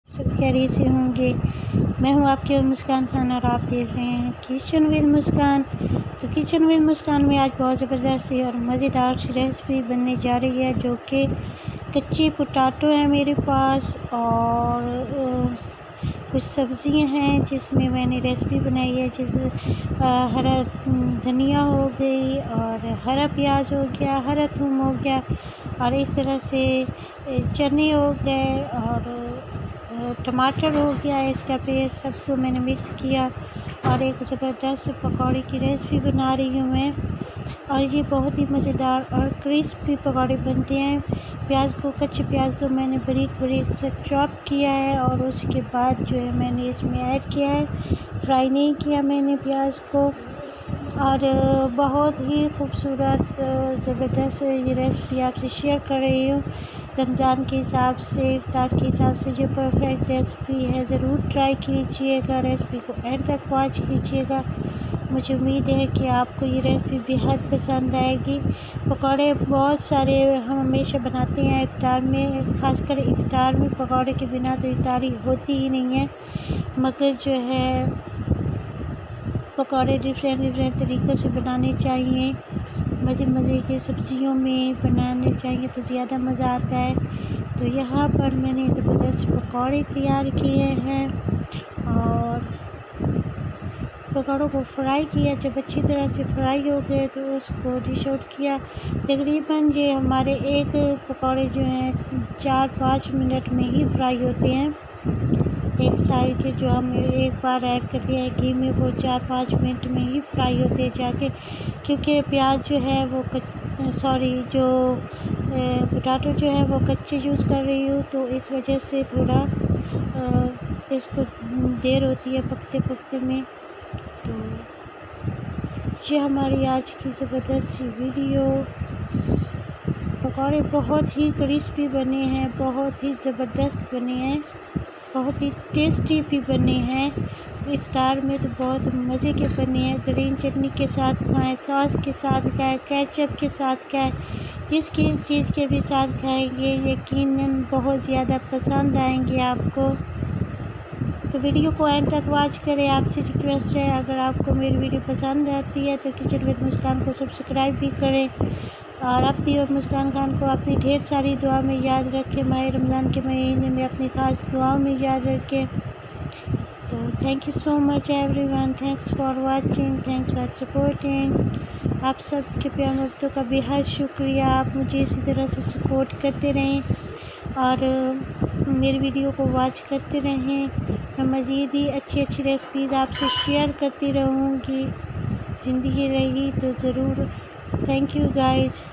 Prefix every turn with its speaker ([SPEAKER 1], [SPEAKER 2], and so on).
[SPEAKER 1] सब खैरियत से होंगे। मैं हूं आपकी मुस्कान खान और आप देख रहे हैं किचन विद मुस्कान। तो किचन विद मुस्कान में आज बहुत ज़बरदस्त और मज़ेदार सी रेसिपी बनने जा रही है, जो कि कच्चे पोटैटो है मेरे पास और कुछ सब्ज़ियां हैं जिसमें मैंने रेसिपी बनाई है। जैसे हरा धनिया हो गई और हरा प्याज हो गया, हरा थूम हो गया और इस तरह से चने हो गए और टमाटर हो गया। इसका पेस्ट सबको मैंने मिक्स किया और एक ज़बरदस्त पकौड़े की रेसिपी बना रही हूँ मैं। और ये बहुत ही मज़ेदार और क्रिस्पी पकौड़े बनते हैं। कच्चे प्याज को मैंने बारीक बारीक से चॉप किया है और उसके बाद जो है मैंने इसमें ऐड किया है। फ्राई नहीं किया मैंने प्याज को। और बहुत ही खूबसूरत ज़बरदस्त ये रेसिपी आपसे शेयर कर रही हूँ। रमज़ान के हिसाब से, इफ्तार के हिसाब से ये परफेक्ट रेसिपी है। ज़रूर ट्राई कीजिएगा, रेसिपी को एंड तक वॉच कीजिएगा। मुझे उम्मीद है कि आपको ये रेसिपी बेहद पसंद आएगी। पकौड़े बहुत सारे हम हमेशा बनाते हैं इफ्तार में, ख़ासकर इफ्तार में पकौड़े के बिना तो इफ्तारी होती ही नहीं है। मगर जो है पकौड़े डिफरेंट तरीक़ों से बनाने चाहिए। मज़े के सब्ज़ियों में बनाने चाहिए तो ज़्यादा मज़ा आता है। तो यहाँ पर मैंने ज़बरदस्त पकौड़े तैयार किए हैं और पकौड़ों को फ्राई किया। जब अच्छी तरह से फ्राई हो गए तो उसको डिश आउट किया। तकरीबन ये हमारे एक पकौड़े जो हैं 4-5 मिनट में ही फ्राई होते हैं। एक साइड के जो हम एक बार ऐड करते हैं घी में, वो 4-5 मिनट में ही फ्राई होते हैं जाके, क्योंकि प्याज जो है वो पोटैटो जो है वो कच्चे यूज़ कर रही हूँ, तो इस वजह से थोड़ा इसको देर होती है पकते में। तो ये हमारी आज की ज़बरदस्त सी वीडियो। पकौड़े बहुत ही क्रिस्पी बने हैं, बहुत ही ज़बरदस्त बने हैं, बहुत ही टेस्टी भी बने हैं। इफ्तार में तो बहुत मज़े के बने हैं। ग्रीन चटनी के साथ खाएं, सॉस के साथ खाएं, केचप के साथ खाएं, जिस चीज़ के भी साथ खाएंगे यकीनन बहुत ज़्यादा पसंद आएंगे आपको। तो वीडियो को एंड तक वॉच करें। आपसे रिक्वेस्ट है, अगर आपको मेरी वीडियो पसंद आती है तो किचन विद मुस्कान को सब्सक्राइब भी करें और अपनी और मुस्कान खान को अपनी ढेर सारी दुआ में याद रखें। माह रमज़ान के महीने में अपनी ख़ास दुआओं में याद रखें। तो thank you so much everyone, thanks for watching, thanks for supporting. आप सब के प्यार मोहब्बतों का बेहद शुक्रिया। आप मुझे इसी तरह से सपोर्ट करते रहें और मेरी वीडियो को वॉच करते रहें। मैं मज़ीद ही अच्छी रेसिपीज़ आपसे शेयर करती रहूँगी। ज़िंदगी रही तो ज़रूर। Thank you guys.